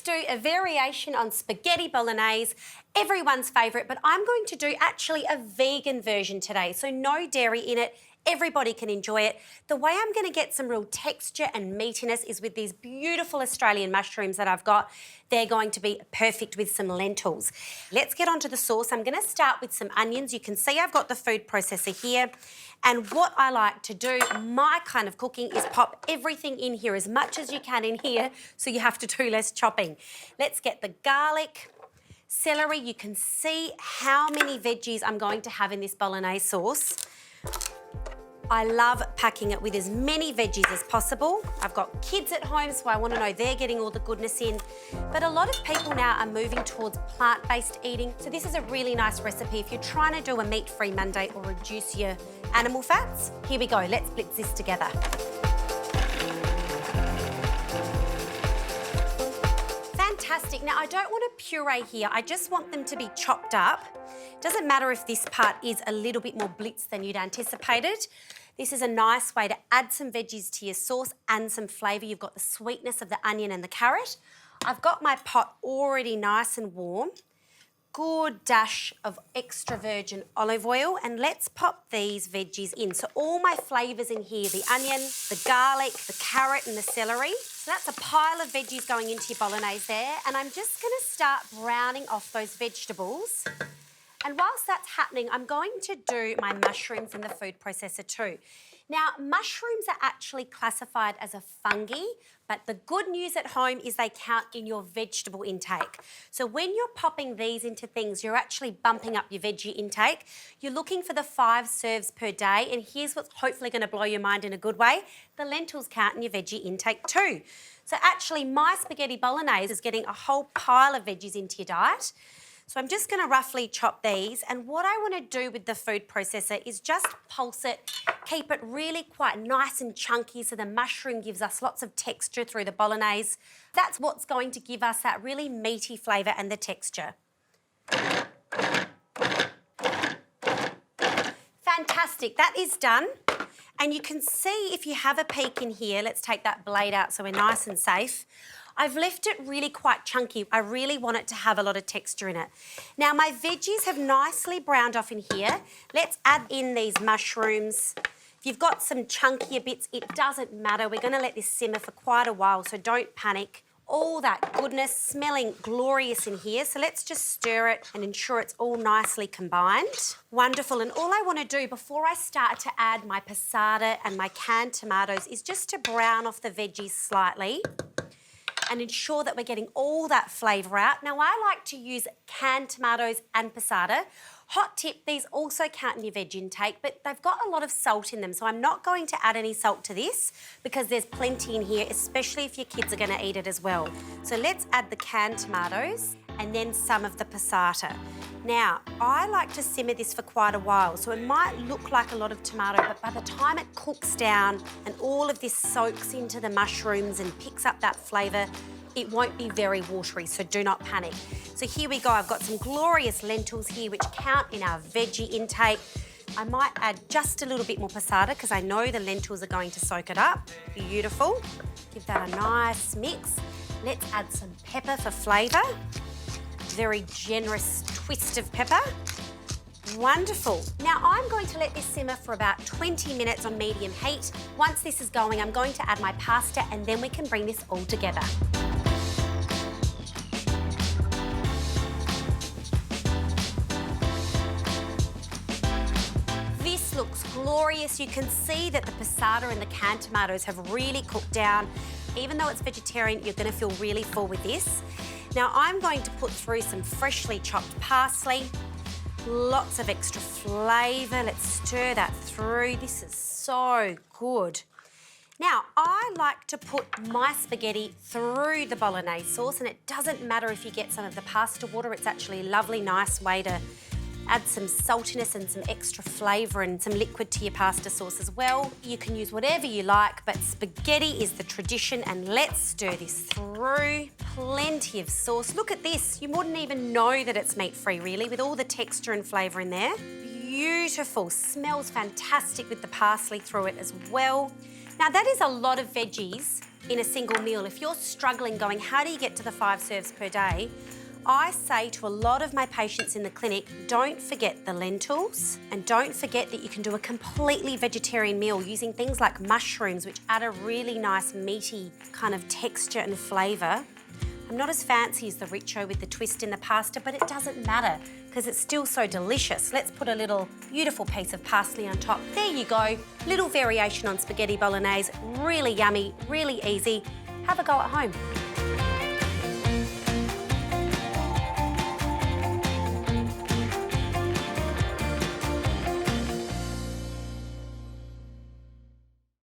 do a variation on spaghetti bolognese, everyone's favourite, but I'm going to do actually a vegan version today, so no dairy in it. Everybody can enjoy it. The way I'm going to get some real texture and meatiness is with these beautiful Australian mushrooms that I've got. They're going to be perfect with some lentils. Let's get onto the sauce. I'm going to start with some onions. You can see I've got the food processor here. And what I like to do, my kind of cooking, is pop everything in here as much as you can in here so you have to do less chopping. Let's get the garlic, celery. You can see how many veggies I'm going to have in this bolognese sauce. I love packing it with as many veggies as possible. I've got kids at home, so I want to know they're getting all the goodness in. But a lot of people now are moving towards plant-based eating, so this is a really nice recipe if you're trying to do a meat-free Monday or reduce your animal fats. Here we go, let's blitz this together. Fantastic. Now, I don't want a puree here. I just want them to be chopped up. Doesn't matter if this part is a little bit more blitz than you'd anticipated. This is a nice way to add some veggies to your sauce and some flavour. You've got the sweetness of the onion and the carrot. I've got my pot already nice and warm. Good dash of extra virgin olive oil, and let's pop these veggies in. So all my flavours in here, the onion, the garlic, the carrot and the celery. So that's a pile of veggies going into your bolognese there, and I'm just going to start browning off those vegetables. And whilst that's happening, I'm going to do my mushrooms in the food processor too. Now, mushrooms are actually classified as a fungi, but the good news at home is they count in your vegetable intake. So when you're popping these into things, you're actually bumping up your veggie intake. You're looking for the 5 serves per day, and here's what's hopefully going to blow your mind in a good way. The lentils count in your veggie intake too. So actually, my spaghetti bolognese is getting a whole pile of veggies into your diet. So I'm just going to roughly chop these, and what I want to do with the food processor is just pulse it, keep it really quite nice and chunky so the mushroom gives us lots of texture through the bolognese. That's what's going to give us that really meaty flavour and the texture. Fantastic, that is done. And you can see if you have a peek in here, let's take that blade out so we're nice and safe. I've left it really quite chunky. I really want it to have a lot of texture in it. Now, my veggies have nicely browned off in here. Let's add in these mushrooms. If you've got some chunkier bits, it doesn't matter. We're going to let this simmer for quite a while, so don't panic. All that goodness smelling glorious in here. So let's just stir it and ensure it's all nicely combined. Wonderful. And all I want to do before I start to add my passata and my canned tomatoes is just to brown off the veggies slightly and ensure that we're getting all that flavour out. Now, I like to use canned tomatoes and passata. Hot tip, these also count in your veg intake, but they've got a lot of salt in them, so I'm not going to add any salt to this because there's plenty in here, especially if your kids are going to eat it as well. So let's add the canned tomatoes and then some of the passata. Now, I like to simmer this for quite a while, so it might look like a lot of tomato, but by the time it cooks down and all of this soaks into the mushrooms and picks up that flavour, it won't be very watery, so do not panic. So here we go, I've got some glorious lentils here which count in our veggie intake. I might add just a little bit more passata because I know the lentils are going to soak it up. Beautiful. Give that a nice mix. Let's add some pepper for flavour. Very generous twist of pepper. Wonderful. Now I'm going to let this simmer for about 20 minutes on medium heat. Once this is going, I'm going to add my pasta and then we can bring this all together. This looks glorious. You can see that the passata and the canned tomatoes have really cooked down. Even though it's vegetarian, you're going to feel really full with this. Now I'm going to put through some freshly chopped parsley. Lots of extra flavour. Let's stir that through. This is so good. Now, I like to put my spaghetti through the bolognese sauce, and it doesn't matter if you get some of the pasta water. It's actually a lovely, nice way to add some saltiness and some extra flavour and some liquid to your pasta sauce as well. You can use whatever you like, but spaghetti is the tradition, and let's stir this through. Plenty of sauce. Look at this. You wouldn't even know that it's meat-free, really, with all the texture and flavour in there. Beautiful. Smells fantastic with the parsley through it as well. Now, that is a lot of veggies in a single meal. If you're struggling going, how do you get to the 5 serves per day? I say to a lot of my patients in the clinic, don't forget the lentils and don't forget that you can do a completely vegetarian meal using things like mushrooms, which add a really nice meaty kind of texture and flavour. I'm not as fancy as the Richo with the twist in the pasta, but it doesn't matter because it's still so delicious. Let's put a little beautiful piece of parsley on top. There you go, little variation on spaghetti bolognese, really yummy, really easy. Have a go at home.